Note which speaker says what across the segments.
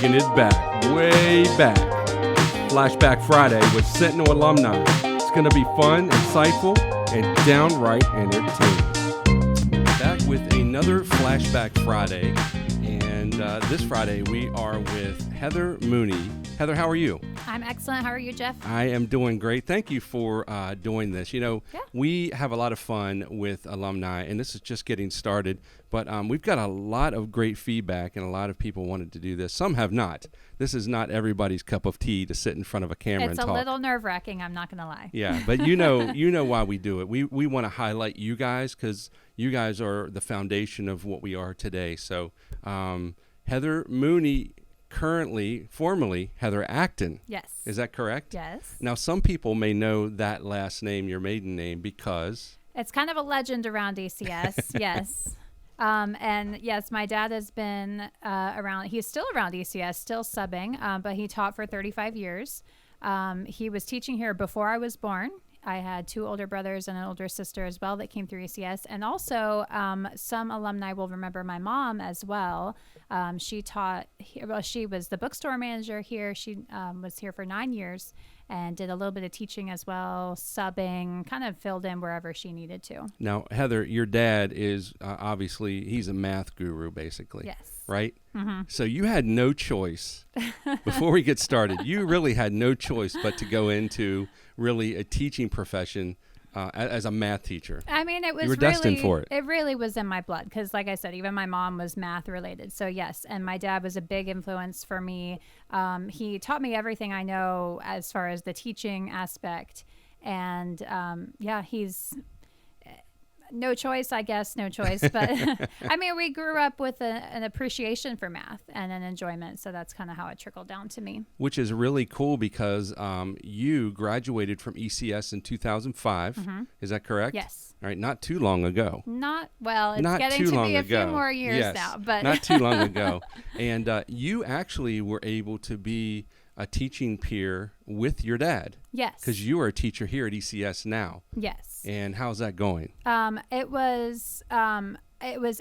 Speaker 1: taking it back, way back. Flashback Friday with Sentinel Alumni. It's going to be fun, insightful, and downright entertaining. Back with another Flashback Friday, and this Friday we are with Heather Mooney. Heather, how are you?
Speaker 2: I'm excellent. How are you, Jeff?
Speaker 1: I am doing great. Thank you for doing this. You know, we have a lot of fun with alumni, and this is just getting started, but we've got a lot of great feedback, and a lot of people wanted to do this. Some have not. This is not everybody's cup of tea to sit in front of a camera and talk.
Speaker 2: It's a little nerve-wracking, I'm not going to lie.
Speaker 1: Yeah, but you know why we do it. We want to highlight you guys because you guys are the foundation of what we are today. So Heather Mooney, formerly Heather Acton.
Speaker 2: Yes.
Speaker 1: Is that correct?
Speaker 2: Yes.
Speaker 1: Now, some people may know that last name, your maiden name, because...
Speaker 2: It's kind of a legend around ECS, yes. And yes, my dad has been around. He's still around ECS, still subbing, but he taught for 35 years. He was teaching here before I was born. I had two older brothers and an older sister as well that came through ECS. And also some alumni will remember my mom as well. She taught, she was the bookstore manager here. She was here for 9 years and did a little bit of teaching as well, subbing, kind of filled in wherever she needed to.
Speaker 1: Now, Heather, your dad is obviously, he's a math guru, basically.
Speaker 2: Yes.
Speaker 1: Right?
Speaker 2: Mm-hmm.
Speaker 1: So you had no choice. Before we get started, you really had no choice but to go into really a teaching profession as a math teacher.
Speaker 2: I mean, it was
Speaker 1: you were destined for it.
Speaker 2: It really was in my blood because, like I said, even my mom was math related. So yes, and my dad was a big influence for me. He taught me everything I know as far as the teaching aspect, and he's no choice, I guess, no choice. But I mean, we grew up with an appreciation for math and an enjoyment. So that's kind of how it trickled down to me.
Speaker 1: Which is really cool because you graduated from ECS in 2005. Mm-hmm. Is that correct?
Speaker 2: Yes.
Speaker 1: All right. Not too long ago.
Speaker 2: It's getting to be a few more years now. But
Speaker 1: not too long ago. And you actually were able to be a teaching peer with your dad.
Speaker 2: Yes.
Speaker 1: Because you are a teacher here at ECS now.
Speaker 2: Yes.
Speaker 1: And how's that going?
Speaker 2: It was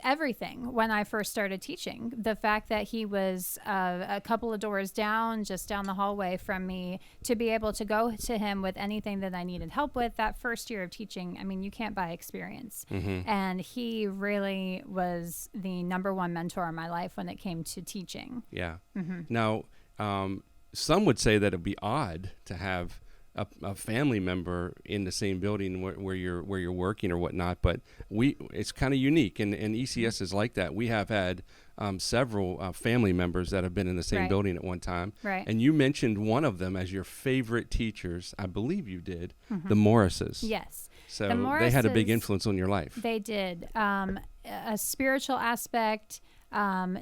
Speaker 2: everything when I first started teaching. The fact that he was a couple of doors down, just down the hallway from me, to be able to go to him with anything that I needed help with that first year of teaching. I mean, you can't buy experience. Mm-hmm. And he really was the number one mentor in my life when it came to teaching.
Speaker 1: Yeah.
Speaker 2: Mm-hmm.
Speaker 1: Now, some would say that it'd be odd to have a family member in the same building where you're working or whatnot, but it's kind of unique, and ECS is like that. We have had several family members that have been in the same building at one time,
Speaker 2: right.
Speaker 1: And you mentioned one of them as your favorite teachers. I believe you did,
Speaker 2: mm-hmm.
Speaker 1: the Morrises.
Speaker 2: Yes.
Speaker 1: So they had a big influence on your life.
Speaker 2: They did. A spiritual aspect,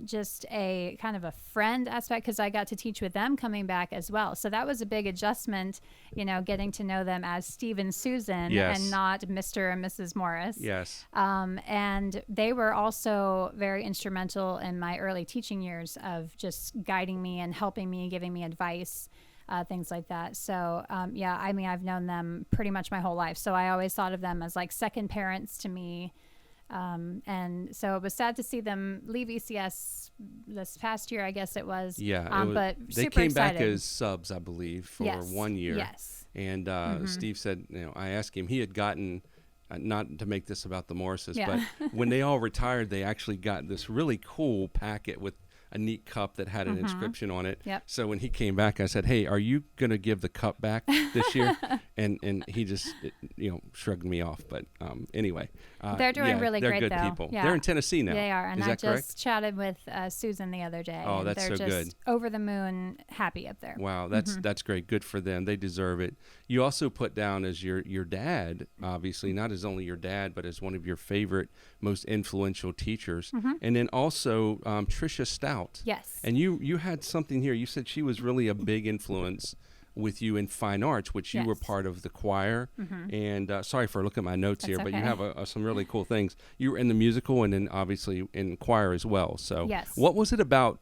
Speaker 2: just a kind of a friend aspect, because I got to teach with them coming back as well. So that was a big adjustment, getting to know them as Steve and Susan,
Speaker 1: yes.
Speaker 2: and not Mr. and Mrs. Morris.
Speaker 1: Yes.
Speaker 2: And they were also very instrumental in my early teaching years of just guiding me and helping me, giving me advice, things like that. So, I mean, I've known them pretty much my whole life. So I always thought of them as like second parents to me. And so it was sad to see them leave ECS this past year, I guess it was.
Speaker 1: Yeah.
Speaker 2: But
Speaker 1: they
Speaker 2: super
Speaker 1: came
Speaker 2: excited.
Speaker 1: back as subs, I believe, for 1 year.
Speaker 2: Yes.
Speaker 1: And
Speaker 2: mm-hmm.
Speaker 1: Steve said, I asked him, he had gotten, not to make this about the Morrises,
Speaker 2: yeah.
Speaker 1: but when they all retired, they actually got this really cool packet with a neat cup that had an
Speaker 2: mm-hmm.
Speaker 1: inscription on it.
Speaker 2: Yep.
Speaker 1: So when he came back, I said, "Hey, are you going to give the cup back this year?" and he just shrugged me off. But anyway,
Speaker 2: they're doing really
Speaker 1: they're
Speaker 2: great,
Speaker 1: good
Speaker 2: though.
Speaker 1: people.
Speaker 2: Yeah.
Speaker 1: They're in Tennessee now.
Speaker 2: They are, and
Speaker 1: Is
Speaker 2: I
Speaker 1: that
Speaker 2: just
Speaker 1: correct?
Speaker 2: chatted with Susan the other day.
Speaker 1: Oh,
Speaker 2: and
Speaker 1: that's
Speaker 2: they're
Speaker 1: so
Speaker 2: just
Speaker 1: good.
Speaker 2: over the moon, happy up there.
Speaker 1: Wow, that's great. Good for them. They deserve it. You also put down as your dad, obviously, not as only your dad, but as one of your favorite, most influential teachers,
Speaker 2: mm-hmm.
Speaker 1: and then also Tricia Stout.
Speaker 2: Yes.
Speaker 1: And you had something here. You said she was really a big influence with you in fine arts, which you were part of the choir. Mm-hmm. And sorry for looking at my notes here, but you have some really cool things. You were in the musical and then obviously in choir as well. So what was it about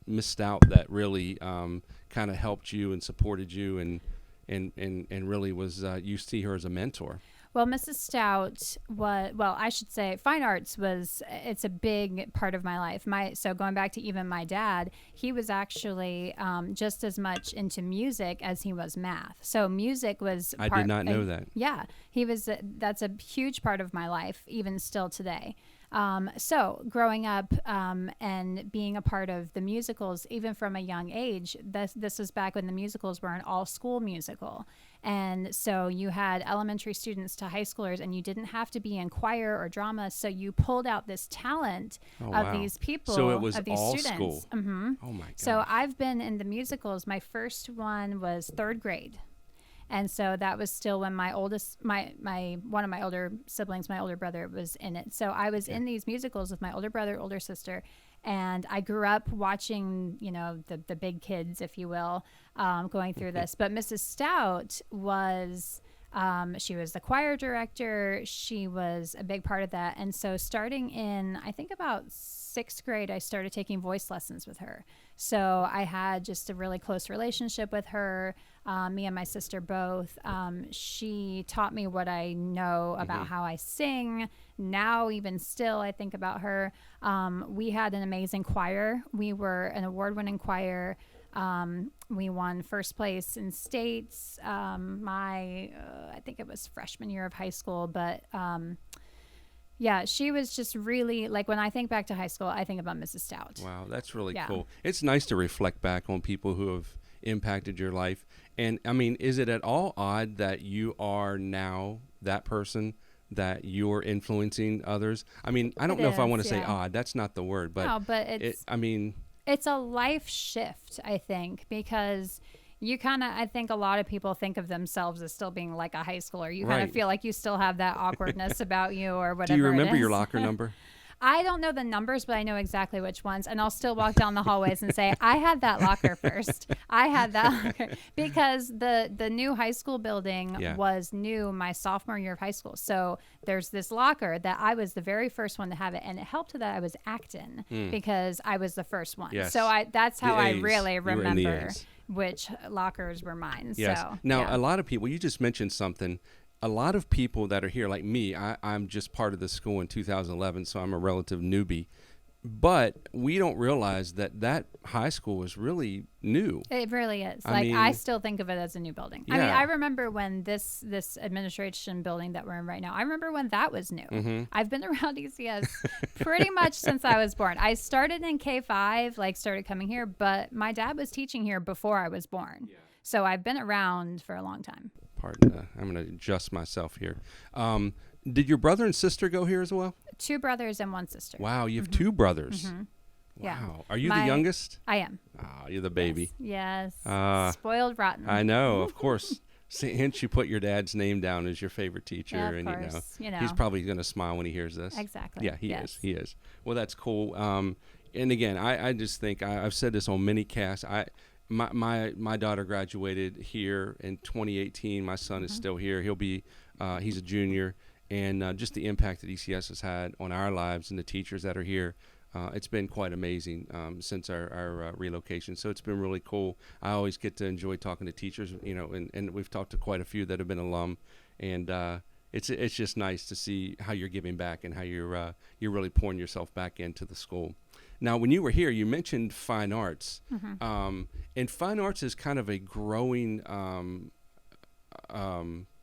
Speaker 1: Miss Stout that really kind of helped you and supported you and really was you see her as a mentor?
Speaker 2: Well, Mrs. Stout I should say fine arts it's a big part of my life. So going back to even my dad, he was actually just as much into music as he was math. So music was
Speaker 1: I did not know that.
Speaker 2: Yeah, that's a huge part of my life, even still today. So growing up and being a part of the musicals, even from a young age, this was back when the musicals were an all-school musical. And so you had elementary students to high schoolers, and you didn't have to be in choir or drama. So you pulled out this talent of these people,
Speaker 1: so it was
Speaker 2: of these
Speaker 1: all
Speaker 2: students.
Speaker 1: School.
Speaker 2: Mm-hmm.
Speaker 1: Oh my God.
Speaker 2: So I've been in the musicals. My first one was third grade. And so that was still when my oldest, one of my older siblings, my older brother, was in it. So I was in these musicals with my older brother, older sister, and I grew up watching, the big kids, if you will, going through this. But Mrs. Stout was, she was the choir director. She was a big part of that. And so starting in, I think about 6th grade, I started taking voice lessons with her. So I had just a really close relationship with her. Me and my sister both. She taught me what I know about how I sing. Now, even still, I think about her. We had an amazing choir. We were an award-winning choir. We won first place in states. I think it was freshman year of high school, but yeah, she was just really, like, when I think back to high school, I think about Mrs. Stout.
Speaker 1: Wow, that's really cool. It's nice to reflect back on people who have impacted your life. And I mean, is it at all odd that you are now that person, that you're influencing others? I mean, I don't know if I want to say odd. That's not the word, but,
Speaker 2: no, but it's a life shift, I think, because you kind of, I think a lot of people think of themselves as still being like a high schooler. You kind of feel like you still have that awkwardness about you or whatever.
Speaker 1: Do you remember your locker number?
Speaker 2: I don't know the numbers, but I know exactly which ones. And I'll still walk down the hallways and say, I had that locker first. I had that locker. Because the new high school building was new my sophomore year of high school. So there's this locker that I was the very first one to have it. And it helped that I was acting because I was the first one.
Speaker 1: Yes.
Speaker 2: So that's how I
Speaker 1: A's.
Speaker 2: really
Speaker 1: You were in the
Speaker 2: remember
Speaker 1: A's.
Speaker 2: which lockers were mine.
Speaker 1: Yes.
Speaker 2: So,
Speaker 1: Now, a lot of people, you just mentioned something. A lot of people that are here, like me, I'm just part of the school in 2011, so I'm a relative newbie. But we don't realize that high school was really new.
Speaker 2: It really is. I still think of it as a new building.
Speaker 1: Yeah.
Speaker 2: I mean, I remember when this administration building that we're in right now, I remember when that was new. I've been around ECS pretty much since I was born. I started in K5, started coming here, but my dad was teaching here before I was born. Yeah. So I've been around for a long time.
Speaker 1: Pardon, I'm going to adjust myself here. Did your brother and sister go here as well?
Speaker 2: 2 brothers and 1 sister.
Speaker 1: Wow, you have 2 brothers. Wow.
Speaker 2: Yeah.
Speaker 1: Are you the youngest?
Speaker 2: I am.
Speaker 1: Oh, you're the baby.
Speaker 2: Yes. Spoiled rotten.
Speaker 1: I know, of course. Hence, you put your dad's name down as your favorite teacher,
Speaker 2: yeah,
Speaker 1: and
Speaker 2: course.
Speaker 1: he's probably going to smile when he hears this.
Speaker 2: Exactly.
Speaker 1: Yeah, he is. He is. Well, that's cool. And again, I just think I've said this on many casts. My daughter graduated here in 2018. My son is still here. He's a junior, and just the impact that ECS has had on our lives and the teachers that are here, it's been quite amazing since our relocation. So it's been really cool. I always get to enjoy talking to teachers, and we've talked to quite a few that have been alum, and it's just nice to see how you're giving back and how you're really pouring yourself back into the school. Now, when you were here, you mentioned fine arts, and fine arts is kind of a growing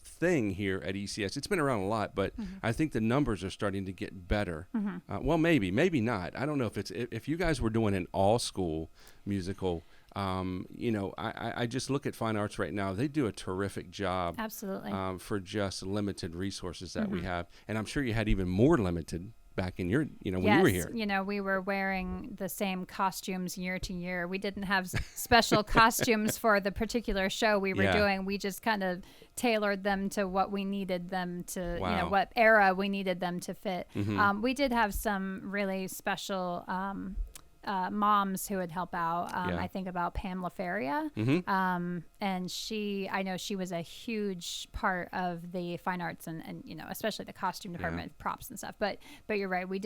Speaker 1: thing here at ECS. It's been around a lot, but I think the numbers are starting to get better. Well, maybe not. I don't know if you guys were doing an all-school musical. I just look at fine arts right now. They do a terrific job.
Speaker 2: Absolutely.
Speaker 1: For just limited resources that we have, and I'm sure you had even more limited back in your, when you were here.
Speaker 2: We were wearing the same costumes year to year. We didn't have special costumes for the particular show we were doing. We just kind of tailored them to what we needed them to, what era we needed them to fit. We did have some really special moms who would help out. I think about Pam LaFeria. And I know she was a huge part of the fine arts and especially the costume department, props and stuff. But you're right. We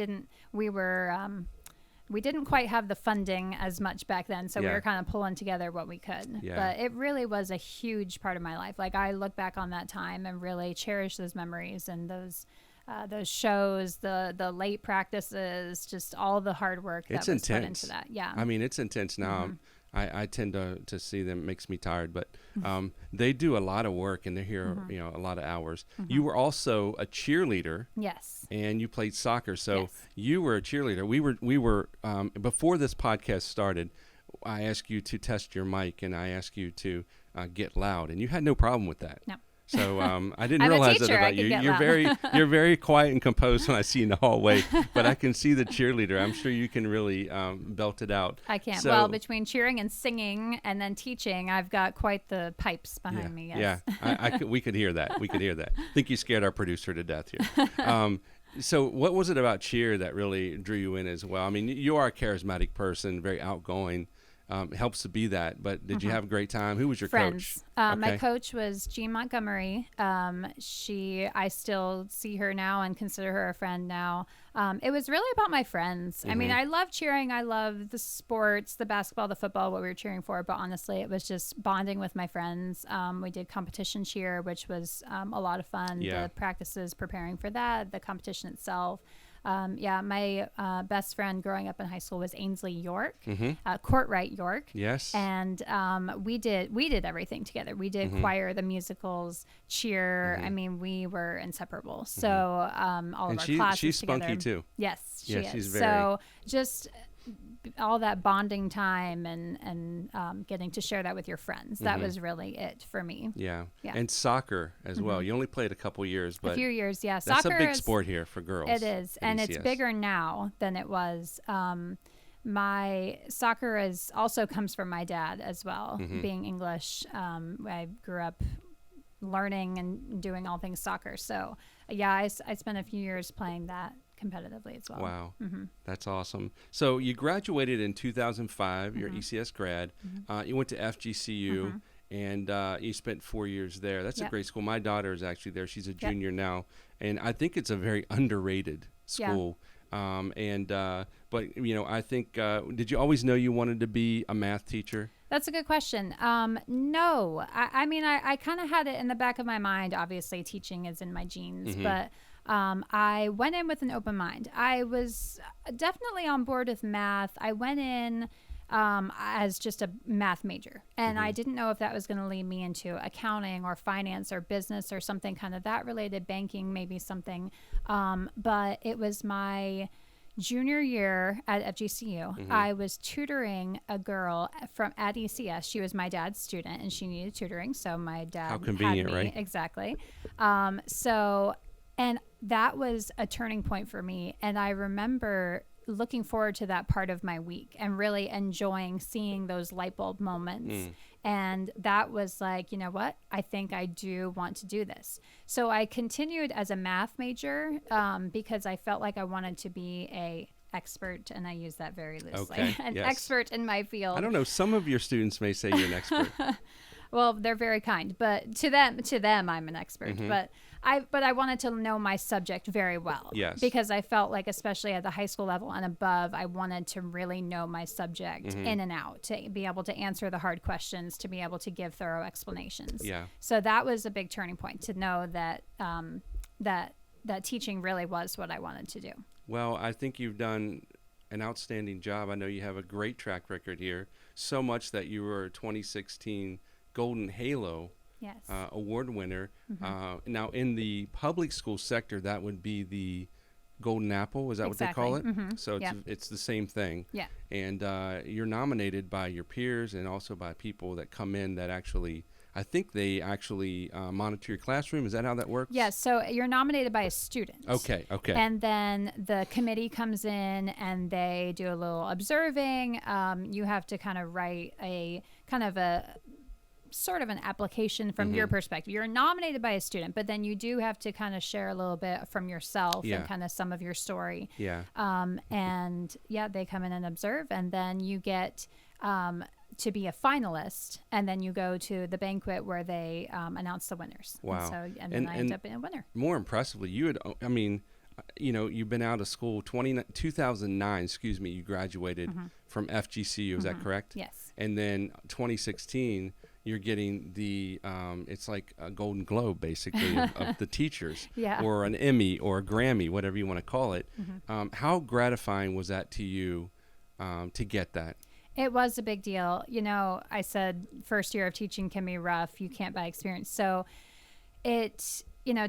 Speaker 2: we didn't quite have the funding as much back then, so we
Speaker 1: Yeah.
Speaker 2: were kind of pulling together what we could.
Speaker 1: Yeah.
Speaker 2: But it really was a huge part of my life. Like, I look back on that time and really cherish those memories and those shows, the late practices, just all the hard work that
Speaker 1: It's
Speaker 2: was put
Speaker 1: intense.
Speaker 2: into that. Yeah.
Speaker 1: I mean, it's intense now. I tend to see them. It makes me tired, but they do a lot of work, and they're here, a lot of hours. You were also a cheerleader.
Speaker 2: Yes.
Speaker 1: And you played soccer, so
Speaker 2: Yes.
Speaker 1: you were a cheerleader. We were before this podcast started. I asked you to test your mic, and I asked you to get loud, and you had no problem with that.
Speaker 2: No.
Speaker 1: So I didn't
Speaker 2: I'm a
Speaker 1: realize that
Speaker 2: teacher. I
Speaker 1: about
Speaker 2: could
Speaker 1: you.
Speaker 2: get
Speaker 1: You're
Speaker 2: loud.
Speaker 1: you're very quiet and composed when I see you in the hallway, but I can see the cheerleader. I'm sure you can really belt it out.
Speaker 2: I can't.
Speaker 1: So,
Speaker 2: Well, between cheering and singing and then teaching, I've got quite the pipes behind me. Yes.
Speaker 1: Yeah, we could hear that. We could hear that. I think you scared our producer to death here. So what was it about cheer that really drew you in as well? I mean, you are a charismatic person, very outgoing. It helps to be that. But did you have a great time? Who was your
Speaker 2: Friends.
Speaker 1: coach?
Speaker 2: My coach was Jean Montgomery. I still see her now and consider her a friend now. It was really about my friends. I mean, I love cheering. I love the sports, the basketball, the football, what we were cheering for. But honestly, it was just bonding with my friends. We did competition cheer, which was a lot of fun.
Speaker 1: Yeah.
Speaker 2: The practices, preparing for that, the competition itself. My best friend growing up in high school was Ainsley York, Courtwright York.
Speaker 1: Yes.
Speaker 2: And we did everything together. We did choir, the musicals, cheer. I mean, we were inseparable. So all of our classes
Speaker 1: she's
Speaker 2: together.
Speaker 1: spunky too.
Speaker 2: Yes, she
Speaker 1: Yeah,
Speaker 2: is.
Speaker 1: she's very.
Speaker 2: So just all that bonding time and getting to share that with your friends. That was really it for me.
Speaker 1: Yeah.
Speaker 2: Yeah.
Speaker 1: And soccer as well. You only played a couple years, but
Speaker 2: A few years, yeah.
Speaker 1: that's
Speaker 2: Soccer
Speaker 1: a big
Speaker 2: is,
Speaker 1: sport here for girls.
Speaker 2: It is,
Speaker 1: at
Speaker 2: and it's
Speaker 1: ECS.
Speaker 2: bigger now than it was. My soccer also comes from my dad as well, being English. I grew up learning and doing all things soccer. So, yeah, I spent a few years playing that competitively as well.
Speaker 1: Wow. That's awesome. So you graduated in 2005. You're ECS grad. You went to FGCU. And you spent 4 years there. That's a great school. My daughter is actually there. She's a junior now. And I think it's a very underrated school. But, I think, did you always know you wanted to be a math teacher?
Speaker 2: That's a good question. No. I mean, I kind of had it in the back of my mind. Obviously, teaching is in my genes. But I went in with an open mind. I was definitely on board with math. I went in as just a math major. And I didn't know if that was going to lead me into accounting or finance or business or something kind of that related, banking, maybe something. But it was my junior year at FGCU. I was tutoring a girl at ECS. She was my dad's student and she needed tutoring. So my dad
Speaker 1: How convenient,
Speaker 2: had me.
Speaker 1: right?
Speaker 2: Exactly. And that was a turning point for me. And I remember looking forward to that part of my week and really enjoying seeing those light bulb moments. And that was like, you know what? I think I do want to do this. So I continued as a math major because I felt like I wanted to be a expert, and I use that very loosely.
Speaker 1: Okay,
Speaker 2: An
Speaker 1: yes.
Speaker 2: expert in my field.
Speaker 1: I don't know. Some of your students may say you're an expert.
Speaker 2: Well, they're very kind, but to them, I'm an expert. But I wanted to know my subject very well.
Speaker 1: Yes.
Speaker 2: Because I felt like, especially at the high school level and above, I wanted to really know my subject in and out, to be able to answer the hard questions, to be able to give thorough explanations.
Speaker 1: Yeah.
Speaker 2: So that was a big turning point, to know that that teaching really was what I wanted to do.
Speaker 1: Well, I think you've done an outstanding job. I know you have a great track record here, so much that you were a 2016 Golden Halo
Speaker 2: Yes.
Speaker 1: award winner. Now, in the public school sector, that would be the Golden Apple. Is that what they call it? So it's the same thing.
Speaker 2: Yeah.
Speaker 1: And you're nominated by your peers and also by people that come in that actually, I think they actually monitor your classroom. Is that how that works?
Speaker 2: Yes. So you're nominated by a student.
Speaker 1: Okay.
Speaker 2: And then the committee comes in and they do a little observing. You have to kind of write a sort of an application from your perspective. You're nominated by a student, but then you do have to kind of share a little bit from yourself and kind of some of your story.
Speaker 1: Yeah.
Speaker 2: And they come in and observe, and then you get to be a finalist, and then you go to the banquet where they announce the winners.
Speaker 1: Wow.
Speaker 2: And then I end up being a winner.
Speaker 1: More impressively, you've been out of school 2009, you graduated from FGCU. Is that correct?
Speaker 2: Yes.
Speaker 1: And then 2016, you're getting the, it's like a Golden Globe, basically, of the teachers, or an Emmy or a Grammy, whatever you want to call it. How gratifying was that to you to get that?
Speaker 2: It was a big deal. I said first year of teaching can be rough. You can't buy experience. So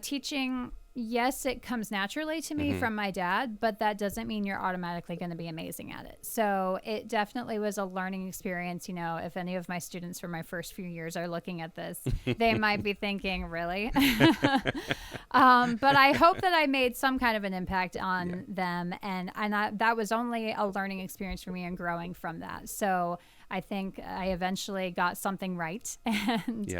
Speaker 2: teaching, yes, it comes naturally to me from my dad, but that doesn't mean you're automatically going to be amazing at it. So it definitely was a learning experience. If any of my students from my first few years are looking at this, they might be thinking, really? But I hope that I made some kind of an impact on them. And that was only a learning experience for me and growing from that. So I think I eventually got something right. And,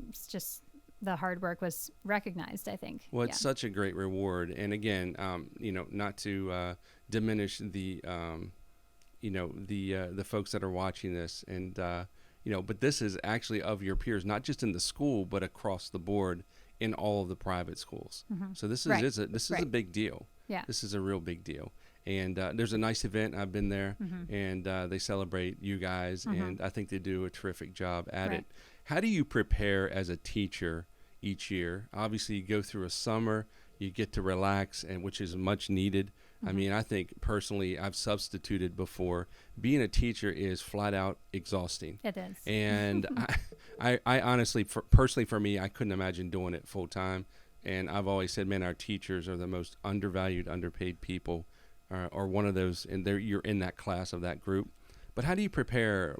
Speaker 2: it's just, the hard work was recognized, I think.
Speaker 1: Well, it's such a great reward. And again, not to diminish the folks that are watching this, and but this is actually of your peers, not just in the school, but across the board in all of the private schools. So this is a big deal. Yeah, this is a real big deal. And there's a nice event. I've been there, and they celebrate you guys, and I think they do a terrific job at it. How do you prepare as a teacher each year? Obviously, you go through a summer, you get to relax, and which is much needed. I mean, I think personally, I've substituted before. Being a teacher is flat out exhausting.
Speaker 2: It is.
Speaker 1: And I honestly, personally for me, I couldn't imagine doing it full time. And I've always said, man, our teachers are the most undervalued, underpaid people, or one of those, and you're in that class of that group. But how do you prepare,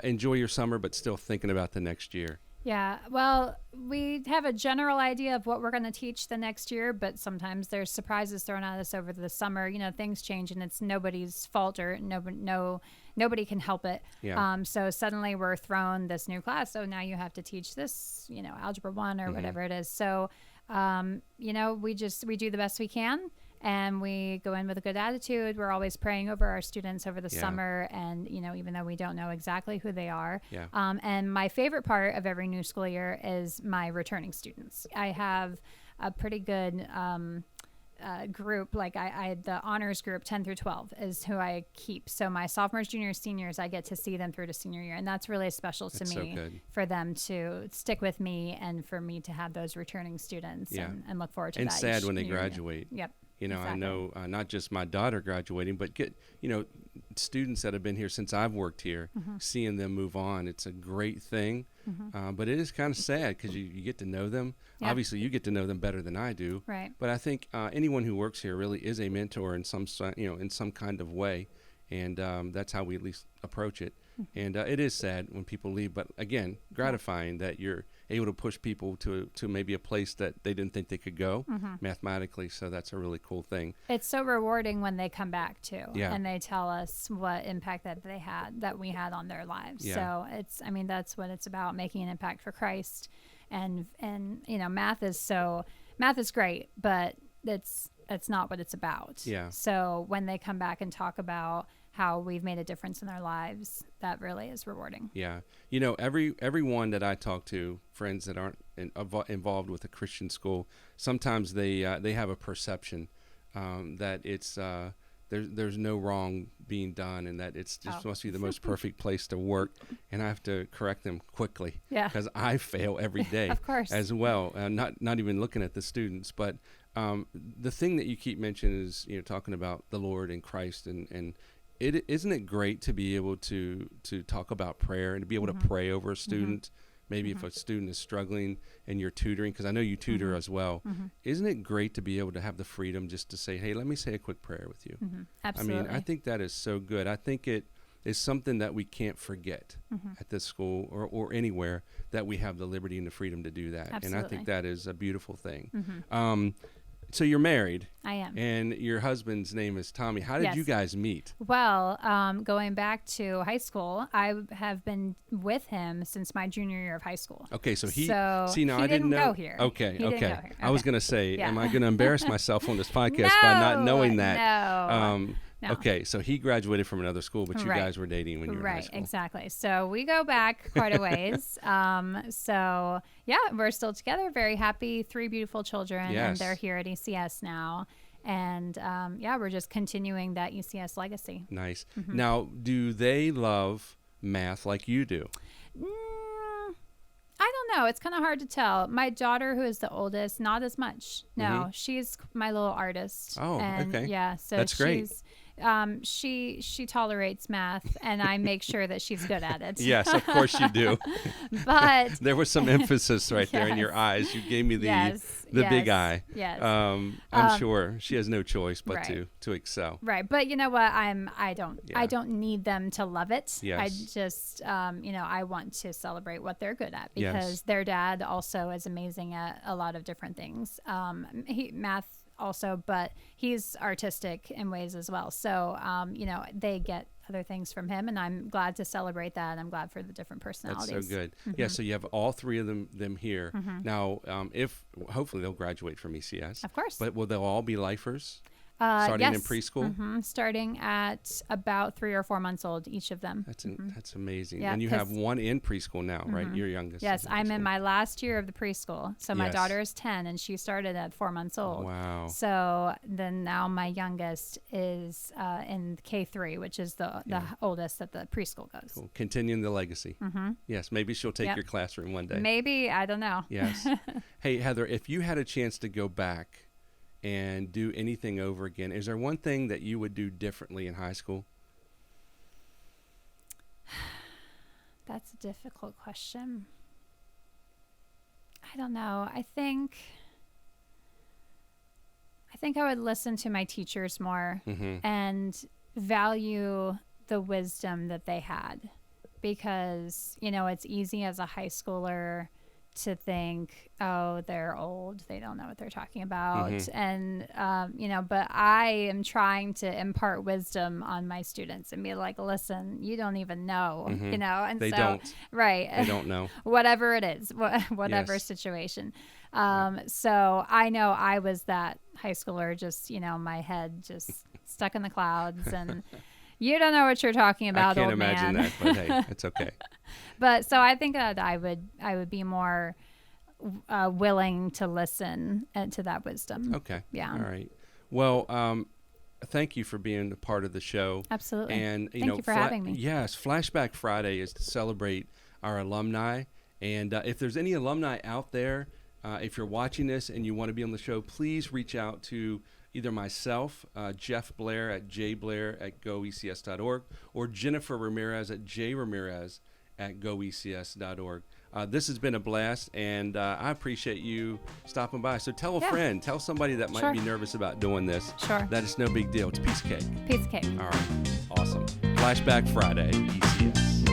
Speaker 1: enjoy your summer, but still thinking about the next year?
Speaker 2: Yeah, well, we have a general idea of what we're going to teach the next year, but sometimes there's surprises thrown at us over the summer. Things change, and it's nobody's fault, or nobody can help it. Yeah. So suddenly we're thrown this new class. So now you have to teach this, Algebra 1 or whatever it is. So, we do the best we can. And we go in with a good attitude. We're always praying over our students over the summer. And, even though we don't know exactly who they are. Yeah. And my favorite part of every new school year is my returning students. I have a pretty good group. Like the honors group 10 through 12 is who I keep. So my sophomores, juniors, seniors, I get to see them through to senior year. And that's really special to me, for them to stick with me and for me to have those returning students and look forward to that.
Speaker 1: And sad when they graduate.
Speaker 2: Yep.
Speaker 1: Exactly. I know not just my daughter graduating, but students that have been here since I've worked here, seeing them move on. It's a great thing, but it is kind of sad because you get to know them. Yeah. Obviously, you get to know them better than I do. Right. But I think anyone who works here really is a mentor in some kind of way, and that's how we at least approach it. And it is sad when people leave, but again, gratifying that you're able to push people to maybe a place that they didn't think they could go mathematically. So that's a really cool thing.
Speaker 2: It's so rewarding when they come back too, and they tell us what impact that we had on their lives. Yeah. So that's what it's about, making an impact for Christ. And math is great, but it's not what it's about. Yeah. So when they come back and talk about how we've made a difference in their lives, that really is rewarding. Yeah.
Speaker 1: Everyone that I talk to, friends that aren't involved with a Christian school, sometimes they have a perception that it's there's no wrong being done, and that it's just must be the most perfect place to work. And I have to correct them quickly, because I fail every day, of course, as well. Not even looking at the students, but the thing that you keep mentioning is talking about the Lord and Christ, and isn't it great to be able to talk about prayer and to be able to pray over a student? Maybe if a student is struggling and you're tutoring, because I know you tutor as well. Isn't it great to be able to have the freedom just to say, hey, let me say a quick prayer with you? Absolutely. I think that is so good. I think it is something that we can't forget at this school or anywhere, that we have the liberty and the freedom to do that. Absolutely. And I think that is a beautiful thing. So you're married. I am. And your husband's name is Tommy. How did you guys meet?
Speaker 2: Well, going back to high school, I have been with him since my junior year of high school.
Speaker 1: Okay, so I didn't know.
Speaker 2: Go here.
Speaker 1: Okay. I was going to say, am I going to embarrass myself on this podcast by not knowing that?
Speaker 2: No. No.
Speaker 1: Okay, so he graduated from another school, but you
Speaker 2: Right.
Speaker 1: guys were dating when you were in high
Speaker 2: Right,
Speaker 1: school.
Speaker 2: exactly. So we go back quite a ways. So yeah, we're still together, very happy, 3 beautiful children,
Speaker 1: Yes.
Speaker 2: and they're here at ECS now. And yeah, we're just continuing that ECS legacy.
Speaker 1: Nice. Now, do they love math like you do?
Speaker 2: I don't know. It's kind of hard to tell. My daughter, who is the oldest, not as much. No, she's my little artist.
Speaker 1: Oh,
Speaker 2: and
Speaker 1: okay.
Speaker 2: Yeah, so
Speaker 1: That's great.
Speaker 2: She tolerates math, and I make sure that she's good at it.
Speaker 1: Yes, of course you do.
Speaker 2: But
Speaker 1: There was some emphasis right there in your
Speaker 2: Yes.
Speaker 1: eyes. You gave me the
Speaker 2: Yes,
Speaker 1: big
Speaker 2: yes,
Speaker 1: eye.
Speaker 2: yes.
Speaker 1: I'm sure she has no choice but
Speaker 2: Right.
Speaker 1: to excel.
Speaker 2: Right, but you know what? I don't
Speaker 1: Yeah.
Speaker 2: need them to love it.
Speaker 1: Yes.
Speaker 2: I just I want to celebrate what they're good at,
Speaker 1: Yes.
Speaker 2: because their dad also is amazing at a lot of different things. Math also, but he's artistic in ways as well. So they get other things from him, and I'm glad to celebrate that. I'm glad for the different personalities.
Speaker 1: That's so good. Yeah, so you have all 3 of them here. Now, if hopefully they'll graduate from ECS.
Speaker 2: Of course.
Speaker 1: But will they all be lifers? Starting in
Speaker 2: yes.
Speaker 1: preschool?
Speaker 2: Starting at about 3 or 4 months old, each of them.
Speaker 1: That's amazing.
Speaker 2: Yeah,
Speaker 1: and you
Speaker 2: 'cause-
Speaker 1: have one in preschool now, right? Your youngest.
Speaker 2: Yes,
Speaker 1: is
Speaker 2: I'm in
Speaker 1: preschool.
Speaker 2: my last year of the preschool. So my
Speaker 1: Yes.
Speaker 2: daughter is 10, and she started at 4 months old.
Speaker 1: Wow.
Speaker 2: So then now my youngest is in K3, which is the oldest that the preschool goes.
Speaker 1: Cool. Continuing the legacy. Yes, maybe she'll take
Speaker 2: Yep.
Speaker 1: your classroom one day.
Speaker 2: Maybe, I don't know.
Speaker 1: Yes. Hey, Heather, if you had a chance to go back and do anything over again, is there one thing that you would do differently in high school?
Speaker 2: That's a difficult question. I don't know. I think I would listen to my teachers more and value the wisdom that they had, because, it's easy as a high schooler to think, oh, they're old, they don't know what they're talking about. And, but I am trying to impart wisdom on my students and be like, listen, you don't even know, and
Speaker 1: They
Speaker 2: so,
Speaker 1: don't.
Speaker 2: right.
Speaker 1: They don't know.
Speaker 2: Whatever it is, whatever
Speaker 1: Yes.
Speaker 2: situation. So I know I was that high schooler, just, my head just stuck in the clouds, and you don't know what you're talking about,
Speaker 1: I can't
Speaker 2: old
Speaker 1: imagine
Speaker 2: man.
Speaker 1: that, but hey, it's okay.
Speaker 2: But so I think that I would be more willing to listen to that wisdom.
Speaker 1: Okay.
Speaker 2: Yeah.
Speaker 1: All right. Well, thank you for being a part of the show.
Speaker 2: Absolutely.
Speaker 1: And
Speaker 2: Thank you for having me.
Speaker 1: Yes, Flashback Friday is to celebrate our alumni. And if there's any alumni out there, if you're watching this and you want to be on the show, please reach out to either myself, Jeff Blair at jblair@goecs.org, or Jennifer Ramirez at jramirez@goecs.org. This has been a blast, and I appreciate you stopping by. So tell a friend, tell somebody that might
Speaker 2: Sure.
Speaker 1: be nervous about doing this.
Speaker 2: Sure.
Speaker 1: That it's no big deal. It's a piece of cake.
Speaker 2: Piece of cake.
Speaker 1: All right. Awesome. Flashback Friday, ECS.